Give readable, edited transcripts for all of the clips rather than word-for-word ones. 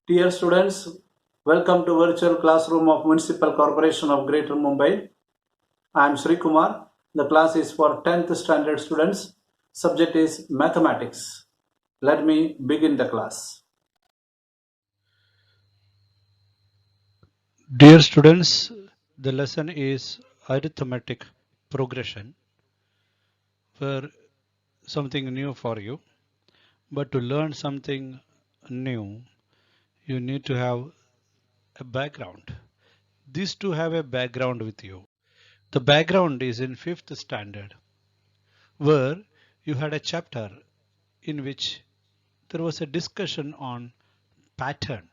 Dear students, welcome to virtual classroom of Municipal Corporation of Greater Mumbai. I am Sri Kumar. The class is for 10th standard students. Subject is mathematics. Let me begin the class. Dear students, the lesson is arithmetic progression, for something new for you. But to learn something new, you need to have a background. These two have a background with you. The background is in 5th standard, where you had a chapter in which there was a discussion on pattern.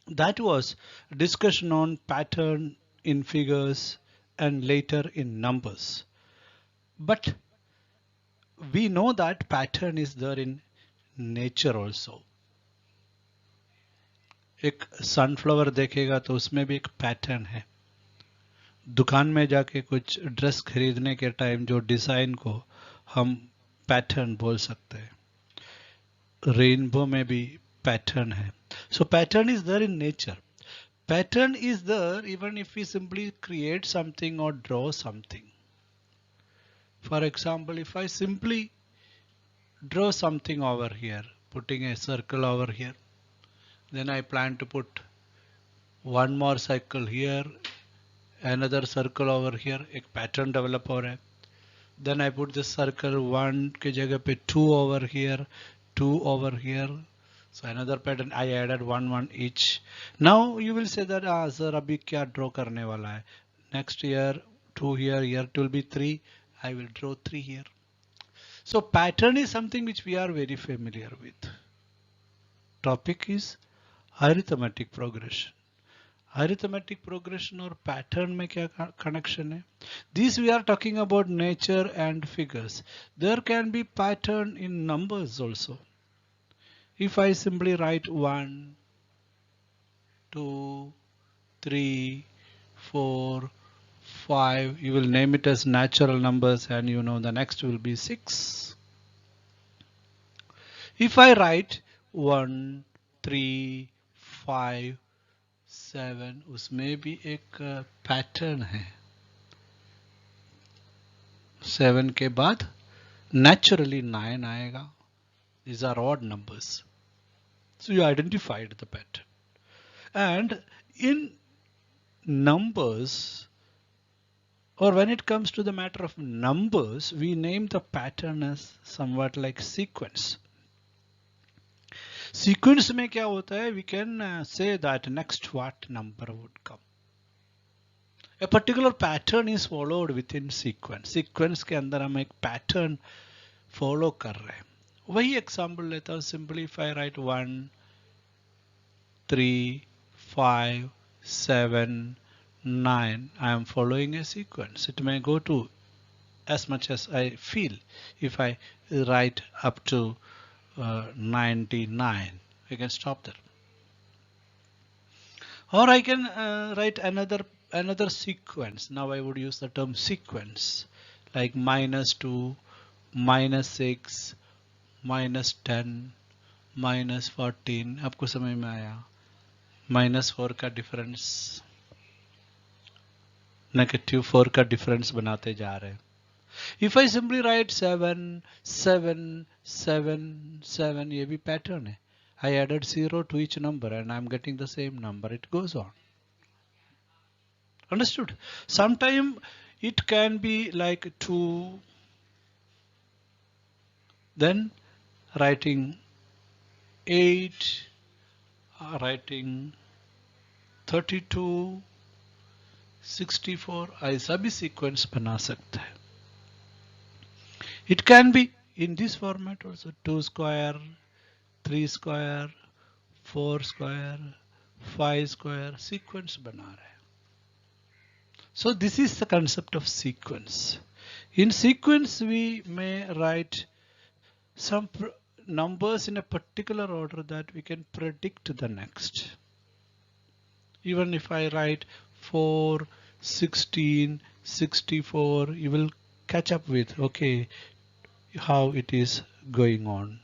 That was a discussion on pattern in figures and later in numbers. But we know that pattern is there in nature also. एक sunflower देखेगा तो उसमें भी एक pattern है. दुकान में जाके कुछ ड्रेस खरीदने के टाइम जो डिजाइन को हम पैटर्न बोल सकते हैं. रेनबो में भी पैटर्न है. So pattern is there in nature. Pattern is there even if we simply create something or draw something. For example, if I simply draw something over here, putting a circle over here, then I plan to put one more circle here, another circle over here, एक pattern develop हो रहा है. Then I put this circle 1 के जगह पे 2 over here, 2 over here. So another pattern I added 1 each. Now you will say that sir अभी क्या draw करने वाला है? Next year 2 here, here it will be 3. I will draw 3 here. So pattern is something which we are very familiar with. Topic is arithmetic progression. Arithmetic progression और pattern में क्या connection है? This we are talking about nature and figures. There can be pattern in numbers also. If I simply write 1, 2, 3, 4, 5, you will name it as natural numbers and you know the next will be 6. If I write 1, 3, 5, 7, उसमें भी एक pattern है. 7 के बाद naturally 9 आएगा. These are odd numbers. So you identified the pattern. And in numbers, or when it comes to the matter of numbers, we name the pattern as somewhat like sequence. Sequence में क्या होता है? We can say that next what number would come. A particular pattern is followed within sequence. Sequence के अंदर हम एक pattern follow कर रहे हैं. वही example लेता हूँ. Simply if I write 1, 3, 5, 7, 9, I am following a sequence. It may go to as much as I feel. If I write up to 99, I can stop there. Or I can write another sequence. Now I would use the term sequence, like -2, -6, -10, -14. आपको समझ में आया? -4 का difference, -4 का difference बनाते जा रहे हैं. If I simply write 7, 7, 7, 7, ये भी पैटर्न है. I added 0 to each number and I'm getting the same number. It goes on. Understood? Sometimes it can be like 2, then writing 8, writing 32, 64. ऐसा भी sequence बना सकता है. It can be in this format also. 2 square, 3 square, 4 square, 5 square, sequence बना रहे हैं. So this is the concept of sequence. In sequence we may write some numbers in a particular order that we can predict the next. Even if I write 4, 16, 64, you will catch up with, okay, how it is going on.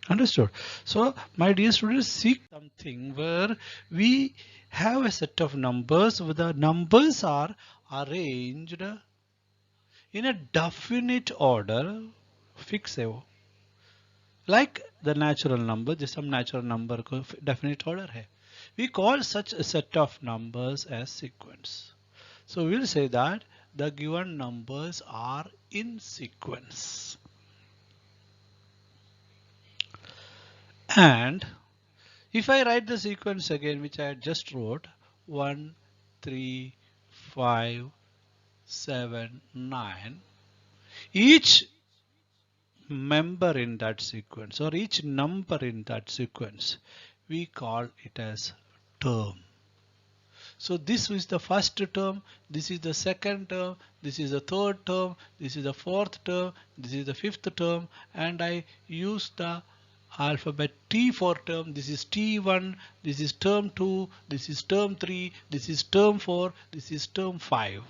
Understood? So my dear students, seek something where we have a set of numbers where the numbers are arranged in a definite order. Fix है वो, like the natural number, जैसे हम natural number को definite order है. We call such a set of numbers as sequence. So we'll say that the given numbers are in sequence. And if I write the sequence again, which I just wrote, 1, 3, 5, 7, 9, each member in that sequence or each number in that sequence, we call it as term. So this is the first term, this is the second term, this is the third term, this is the fourth term, this is the fifth term, and I use the alphabet T for term. This is T1, this is term 2, this is term 3, this is term 4, this is term 5.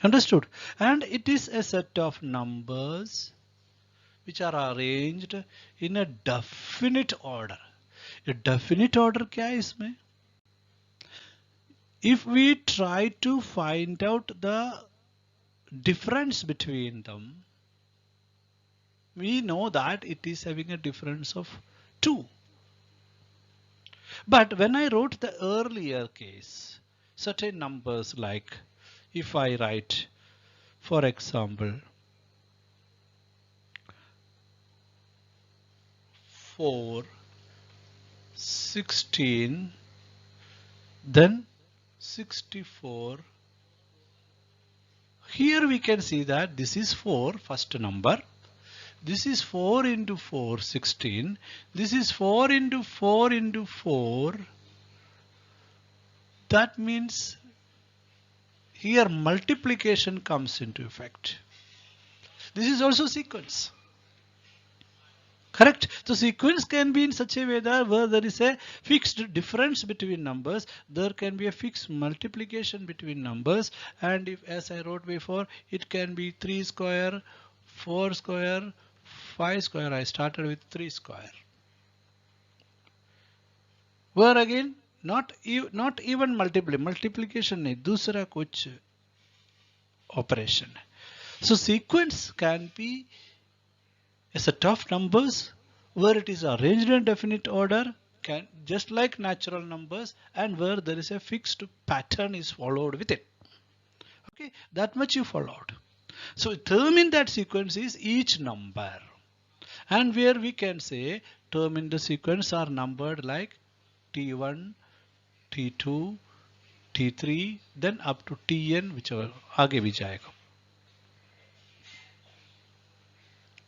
Understood? And it is a set of numbers which are arranged in a definite order. A definite order क्या है इसमें? If we try to find out the difference between them, we know that it is having a difference of 2. But when I wrote the earlier case, certain numbers like if I write, for example, 4, 16, then 64. Here we can see that this is 4, first number. This is 4 into 4, 16. This is 4 into 4 into 4. That means here multiplication comes into effect. This is also sequence. Correct? So sequence can be in such a way that where there is a fixed difference between numbers, there can be a fixed multiplication between numbers, and if, as I wrote before, it can be 3 square, 4 square, 5 square. I started with 3 square. Where again not even multiplication नहीं, दूसरा कुछ operation. So sequence can be a set of numbers where it is arranged in definite order, can just like natural numbers, and where there is a fixed pattern is followed with it. Okay, that much you followed. So term in that sequence is each number, and where we can say term in the sequence are numbered like T1, T2, T3, then up to Tn, whichever आगे भी जाएगा.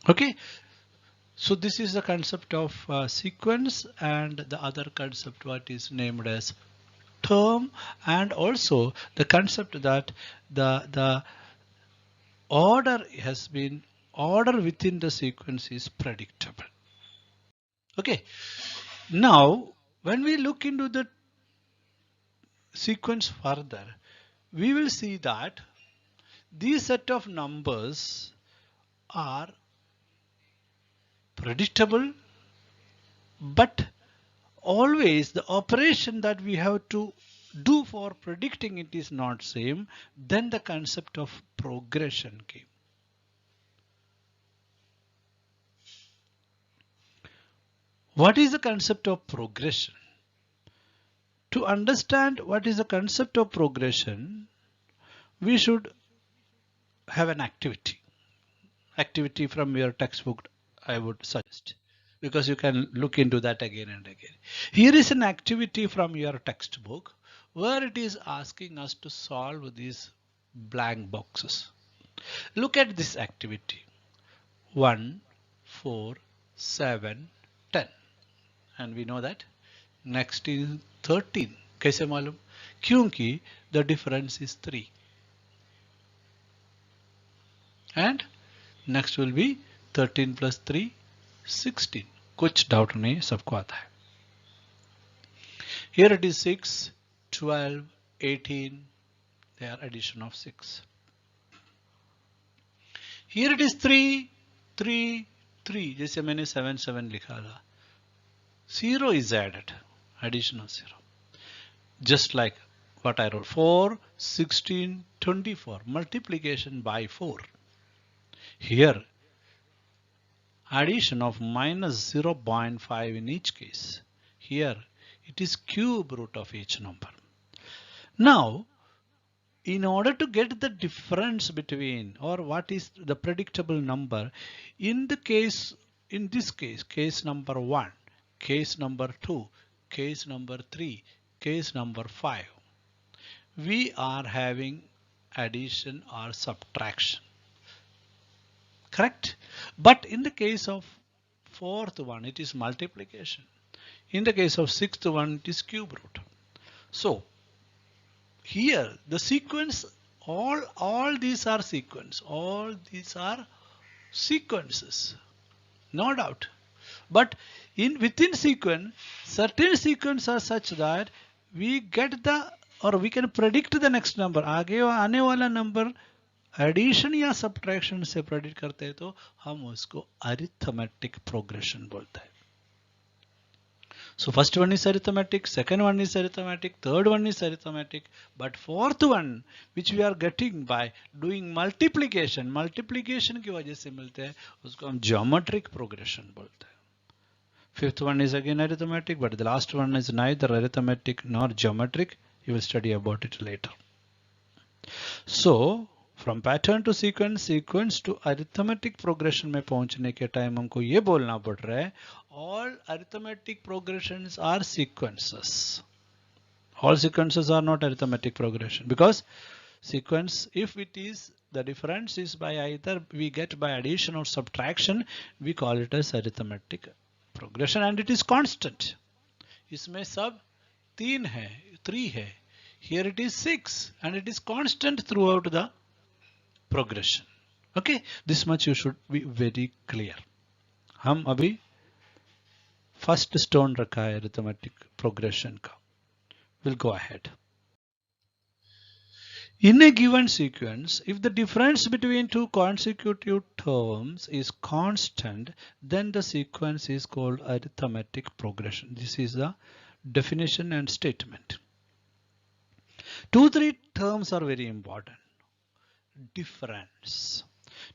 Okay, so this is the concept of sequence, and the other concept what is named as term, and also the concept that the order has been order within the sequence is predictable. Okay, now when we look into the sequence further, we will see that these set of numbers are predictable, but always the operation that we have to do for predicting it is not same. Then the concept of progression came. What is the concept of progression? To understand what is the concept of progression, we should have an activity from your textbook, I would suggest, because you can look into that again and again. Here is an activity from your textbook where it is asking us to solve these blank boxes. Look at this activity. 1, 4, 7, 10. And we know that next is 13. कैसे मालूम? क्योंकि the difference is 3. And next will be 13 plus 3, 16. कुछ doubt नहीं, सबको आता है. Here it is 6, 12, 18. They are addition of 6. Here it is 3, 3 3 जैसे मैंने 7 7 लिखा था, 0 is added, addition of 0, just like what I wrote, 4 16 24, multiplication by 4. Here addition of minus 0.5 in each case. Here it is cube root of each number. Now in order to get the difference between, or what is the predictable number, in this case, case number 1, case number 2, case number 3, case number 5, we are having addition or subtraction, correct? But in the case of fourth one, it is multiplication. In the case of sixth one, it is cube root. So here the sequence, all these are sequence, all these are sequences, no doubt. But within sequence, certain sequences are such that we get the, or we can predict the next number. आगे आने वाला number addition या subtraction से predict करते हैं तो हम उसको अरिथमेटिक प्रोग्रेशन बोलते हैं. So first one is arithmetic, second one is arithmetic, third one is arithmetic, but fourth one which we are getting by doing multiplication की वजह से मिलते हैं, उसको हम geometric progression बोलते हैं. Fifth one is again arithmetic, but the last one is neither arithmetic nor geometric. You will study about it later. So from pattern to sequence, sequence to arithmetic progression में पहुंचने के time हमको ये बोलना पड़ रहा है, all arithmetic progressions are sequences. All sequences are not arithmetic progression, because sequence, if it is the difference is by either we get by addition or subtraction, we call it as arithmetic progression, and it is constant. इसमें सब 3 है, 3 है. Here it is 6 and it is constant throughout the progression. Okay, this much you should be very clear. हम अभी first stone रखा है arithmetic progression का. We'll go ahead. In a given sequence, if the difference between two consecutive terms is constant, then the sequence is called arithmetic progression. This is the definition and statement. 2-3 terms are very important. Difference.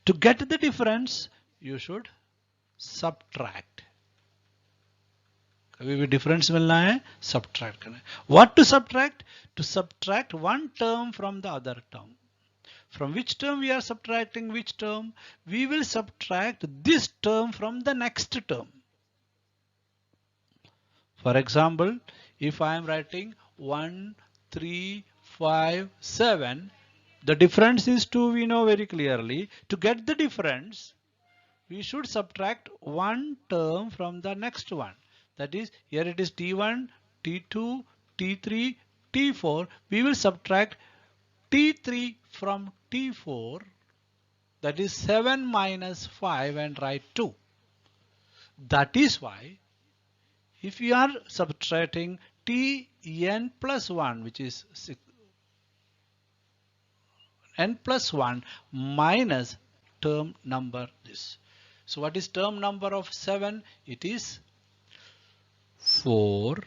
To get the difference, you should subtract. कभी भी difference मिलना है, subtract करना है. What to subtract? To subtract one term from the other term. From which term we are subtracting which term? We will subtract this term from the next term. For example, if I am writing 1, 3, 5, 7, the difference is 2, we know very clearly. To get the difference, we should subtract one term from the next one. That is, here it is T1, T2, T3, T4. We will subtract T3 from T4. That is 7 minus 5 and write 2. That is why if you are subtracting Tn plus 1, which is 6, n plus 1 minus term number this. So what is term number of 7? It is 4.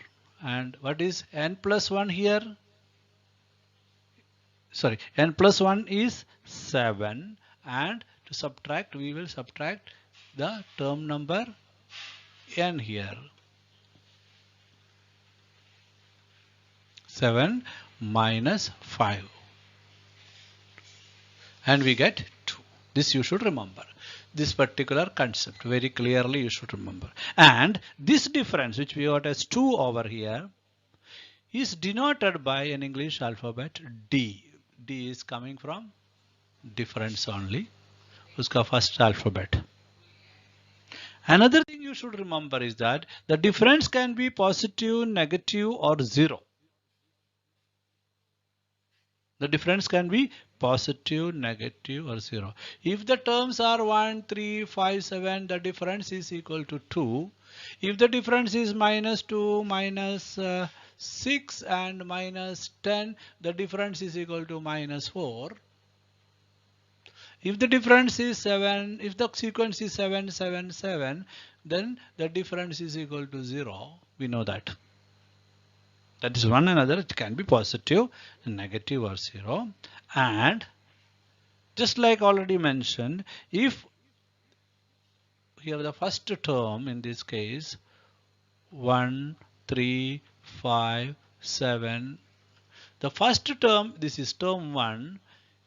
And what is n plus 1 here? Sorry, n plus 1 is 7. And to subtract, we will subtract the term number n here. 7 minus 5. And we get 2. This you should remember. This particular concept very clearly you should remember. And this difference which we got as 2 over here is denoted by an English alphabet D. D is coming from difference only. Uska first alphabet. Another thing you should remember is that the difference can be positive, negative or 0. The difference can be positive, negative or 0. If the terms are 1, 3, 5, 7, the difference is equal to 2. If the difference is minus 2, minus 6 and minus 10, the difference is equal to minus 4. If the difference is 7, if the sequence is 7, 7, 7, then the difference is equal to 0. We know that. That is one another. It can be positive, negative or 0. And just like already mentioned, if here the first term in this case 1, 3, 5, 7, the first term, this is term 1,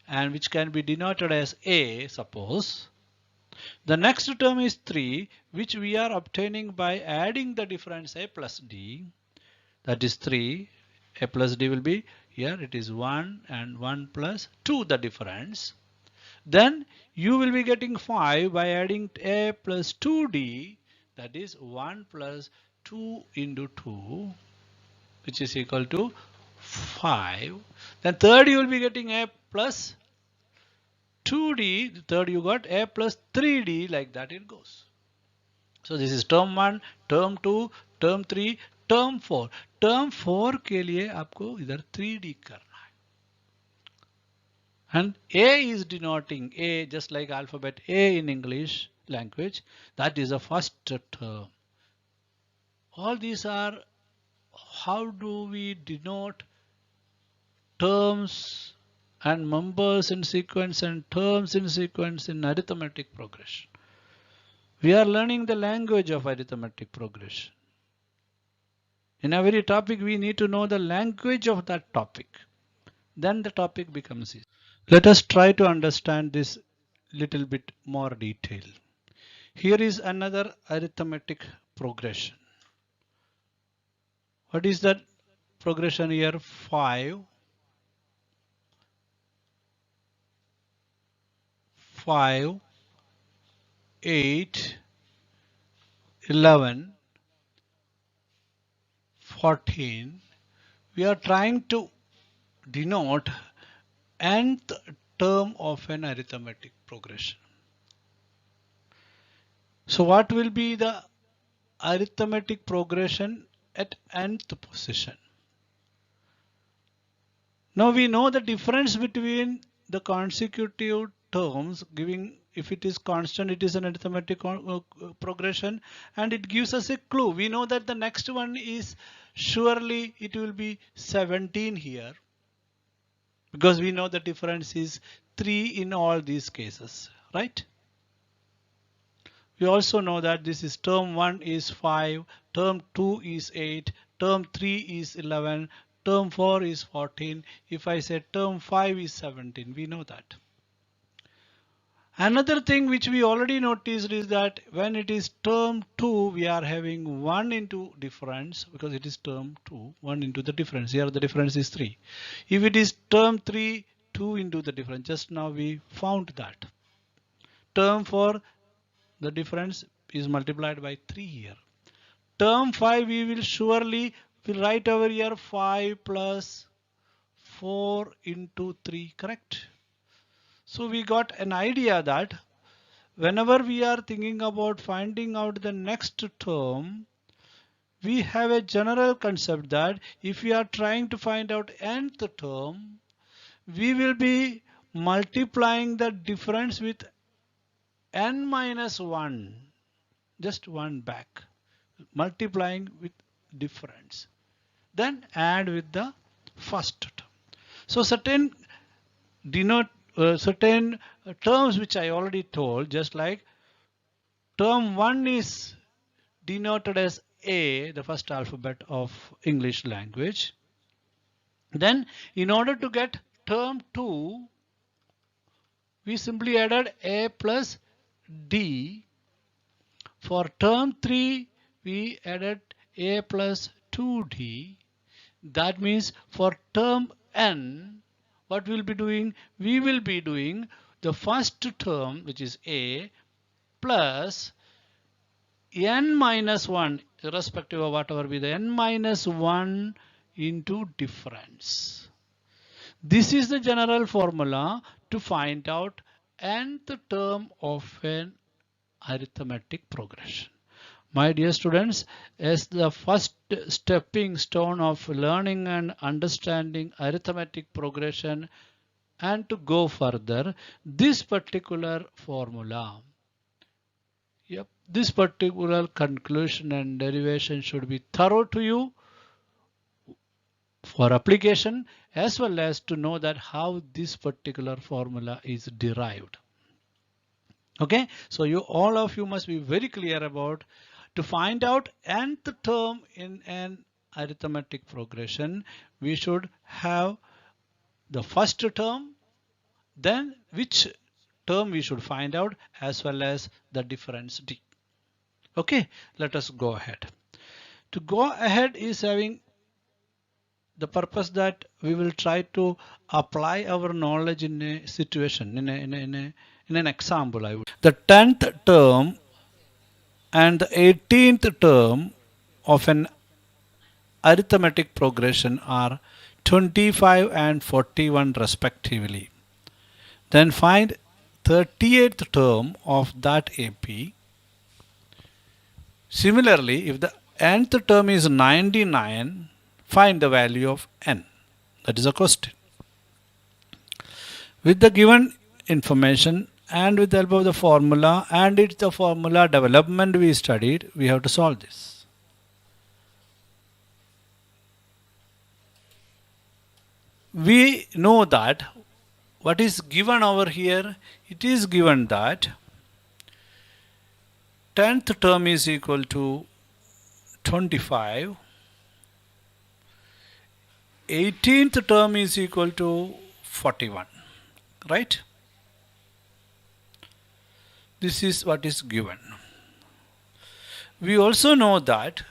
and which can be denoted as A, suppose. The next term is 3, which we are obtaining by adding the difference A plus D. That is 3. A plus D will be here. It is 1 and 1 plus 2, the difference. Then you will be getting 5 by adding A plus 2D. That is 1 plus 2 into 2, which is equal to 5. Then third you will be getting A plus 2D. The third you got A plus 3D, like that it goes. So this is term 1, term 2, term 3, term 4. term 4 के लिए आपको इधर 3D करना है. And A is denoting A, just like alphabet A in English language. That is the first term. All these are how do we denote terms and numbers in sequence and terms in sequence in arithmetic progression. We are learning the language of arithmetic progression. In every topic, we need to know the language of that topic. Then the topic becomes easy. Let us try to understand this little bit more detail. Here is another arithmetic progression. What is that progression here? 5, 5, 8, 11, 14. We are trying to denote nth term of an arithmetic progression. So what will be the arithmetic progression at nth position? Now we know the difference between the consecutive terms, giving if it is constant, it is an arithmetic progression, and it gives us a clue. We know that the next one is surely it will be 17 here, because we know the difference is 3 in all these cases, right? We also know that this is term 1 is 5, term 2 is 8, term 3 is 11, term 4 is 14. If I say term 5 is 17, we know that. Another thing which we already noticed is that when it is term 2, we are having 1 into difference, because it is term 2, 1 into the difference. Here the difference is 3. If it is term 3, 2 into the difference. Just now we found that. Term 4, the difference is multiplied by 3 here. Term 5, we will surely write over here 5 plus 4 into 3, correct? So we got an idea that whenever we are thinking about finding out the next term, we have a general concept that if we are trying to find out nth term, we will be multiplying the difference with n minus 1, just 1 back, multiplying with difference, then add with the first term. So certain terms which I already told, just like term 1 is denoted as A, the first alphabet of English language. Then in order to get term 2, we simply added A plus D. For term 3, we added A plus 2D. That means for term N, what we'll be doing? We will be doing the first term, which is A, plus n minus 1, irrespective of whatever be the n minus 1 into difference. This is the general formula to find out nth term of an arithmetic progression. My dear students, as the first stepping stone of learning and understanding arithmetic progression, and to go further, this particular formula, yep, this particular conclusion and derivation should be thorough to you for application, as well as to know that how this particular formula is derived. Okay, so you all of you must be very clear about to find out nth term in an arithmetic progression. We should have the first term, then which term we should find out, as well as the difference d. Okay, let us go ahead. To go ahead is having the purpose that we will try to apply our knowledge in a situation, in an example. The 10th term and the 18th term of an arithmetic progression are 25 and 41 respectively. Then find 38th term of that AP. Similarly, if the nth term is 99, find the value of n. That is a question. With the given information and with the help of the formula and it's the formula development we studied, we have to solve this. We know that what is given over here, it is given that 10th term is equal to 25, 18th term is equal to 41, right? This is what is given. We also know that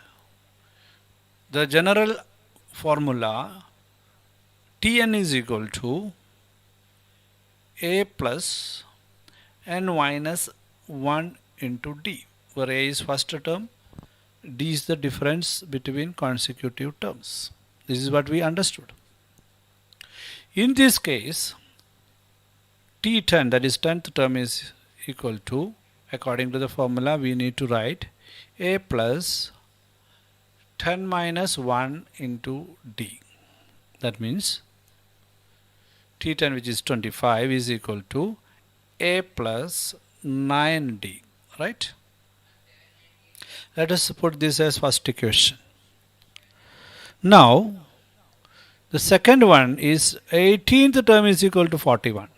the general formula Tn is equal to a plus n minus 1 into d, where a is first term, d is the difference between consecutive terms. This is what we understood. In this case, T10, that is 10th term, is equal to, according to the formula, we need to write a plus 10 minus 1 into d. That means T10, which is 25, is equal to a plus 9d, right? Let us put this as first equation. Now, the second one is 18th term is equal to 41.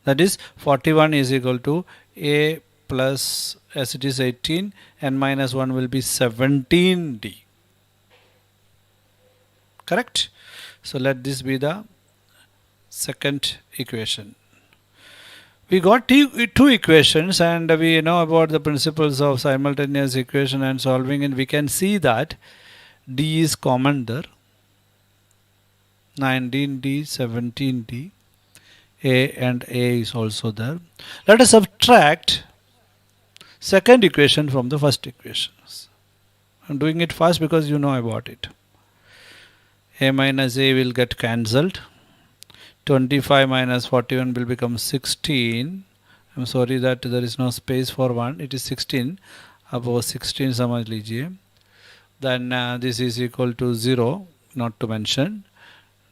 That is 41 is equal to a plus, as it is 18, and minus 1 will be 17d. Correct? So let this be the second equation. We got two equations, and we know about the principles of simultaneous equation and solving, and we can see that d is common there. 19d, 17d, a and a is also there. Let us subtract second equation from the first equation. I'm doing it fast because you know about it. A minus a will get cancelled. 25 minus 41 will become 16. I'm sorry that there is no space for 1. It is 16. Above 16 समझ लीजिए. Then this is equal to 0, not to mention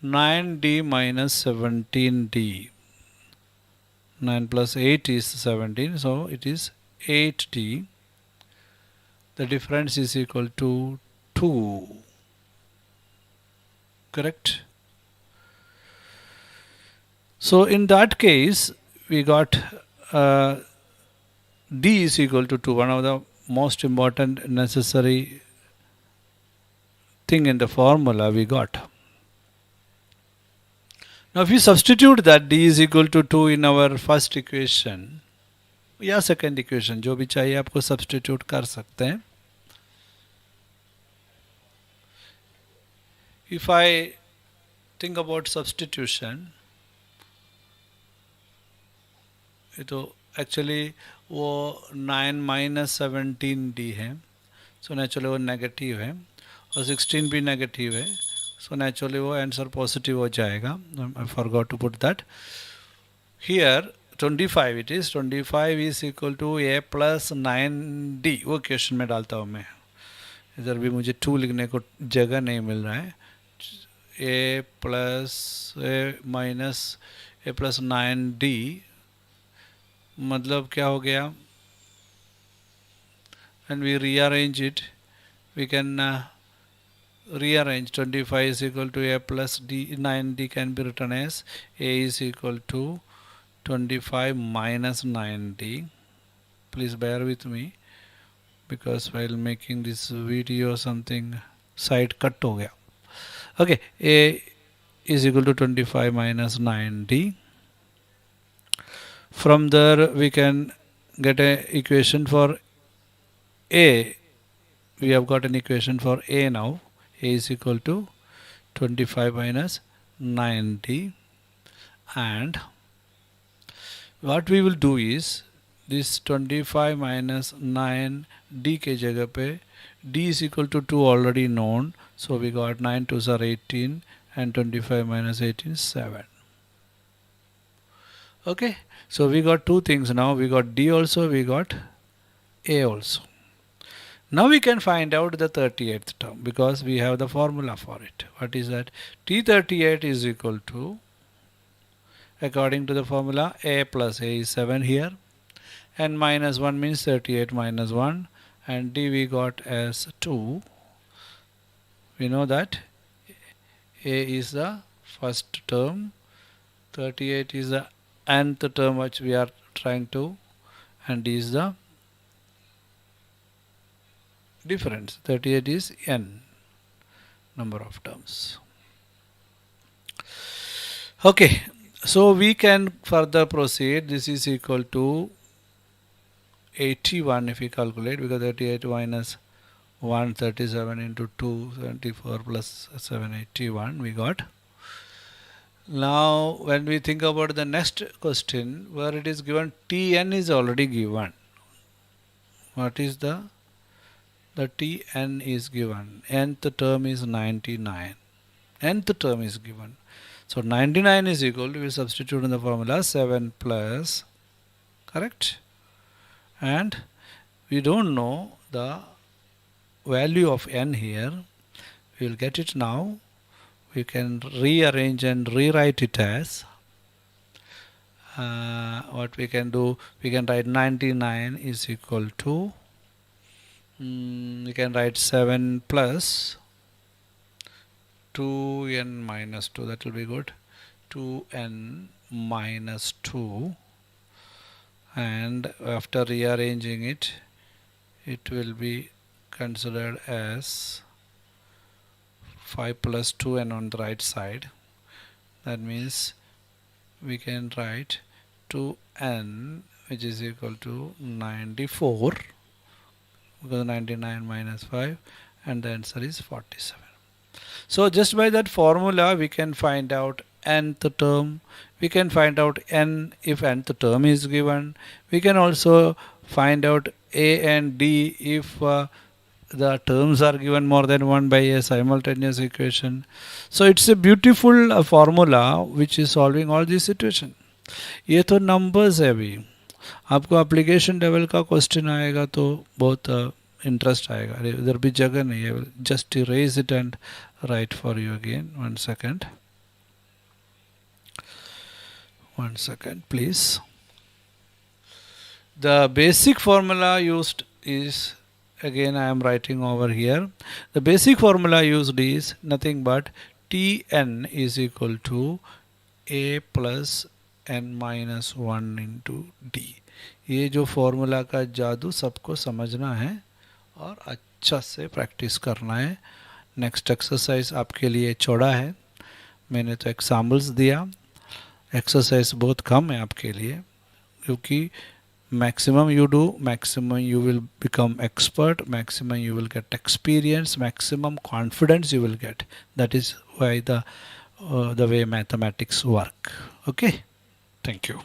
9d minus 17d. 9 plus 8 is 17, so it is 8d. The difference is equal to 2. Correct? So in that case, we got d is equal to 2, one of the most important necessary thing in the formula we got. Now if you substitute that d is equal to 2 in our first equation या second equation, जो भी चाहिए आपको substitute कर सकते हैं. If I think about substitution, तो actually वो 9 माइनस 17d है, सो नेचुरली वो नेगेटिव है, और 16 भी नेगेटिव है, सो नेचुरली वो आंसर पॉजिटिव हो जाएगा. I forgot to put that here. 25 it is 25 is equal to a plus 9d. वो क्वेश्चन में डालता हूँ मैं. इधर भी मुझे 2 लिखने को जगह नहीं मिल रहा है. a plus a minus a plus 9d, मतलब क्या हो गया, when we rearrange it we can rearrange 25 is equal to a plus d, 9d can be written as a is equal to 25 minus 9d. Please bear with me because while making this video something side cut हो गया. Okay, a is equal to 25 minus 9d. From there we can get an equation for a. We have got an equation for a now. A is equal to 25 minus 9d, and what we will do is this 25 minus 9d के जगह पे d is equal to 2 already known, so we got 9 2s are 18 and 25 minus 18 is 7. Okay, so we got two things now, we got d also, we got a also. Now we can find out the 38th term because we have the formula for it. What is that? T38 is equal to, according to the formula, a plus a is 7 here, and minus 1 means 38 minus 1, and d we got as 2. We know that a is the first term, 38 is the nth term which we are trying to, and d is the difference. 38 is n number of terms. Okay, so we can further proceed. This is equal to 81 if we calculate, because 38 minus 1 37 into 2 74 plus 7 81 we got. Now when we think about the next question where it is given Tn is already given. What is the Tn is given, nth term is 99, nth term is given, so 99 is equal to, we substitute in the formula 7 plus, correct, and we don't know the value of n here, we will get it now. We can rearrange and rewrite it as what we can do, we can write 99 is equal to, we can write 7 plus 2n minus 2, that will be good, 2n minus 2, and after rearranging it, it will be considered as 5 plus 2n on the right side. That means we can write 2n which is equal to 94, because 99 minus 5, and the answer is 47. So just by that formula we can find out nth term, we can find out n if nth term is given, we can also find out a and d if the terms are given more than one by a simultaneous equation. So it's a beautiful formula which is solving all these situations. ये तो numbers है अभी, आपको application level का question आएगा तो बहुत interest आएगा. अरे इधर भी जगह नहीं है, just erase it and right for you again. One second please. The basic formula used is, again I am writing over here, the basic formula used is nothing but Tn is equal to a plus n minus 1 into d. ये जो formula का जादू सबको समझना है और अच्छा से प्रैक्टिस करना है. नेक्स्ट एक्सरसाइज आपके लिए छोड़ा है, मैंने तो एग्जाम्पल्स दिया, एक्सरसाइज बहुत कम है आपके लिए, क्योंकि maximum you do, maximum you will become expert, maximum you will get experience, maximum confidence you will get. That is why the way mathematics work. Okay, thank you.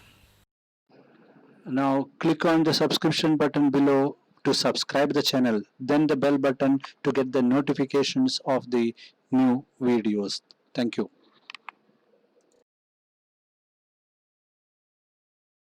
Now click on the subscription button below to subscribe the channel, then the bell button to get the notifications of the new videos. Thank you.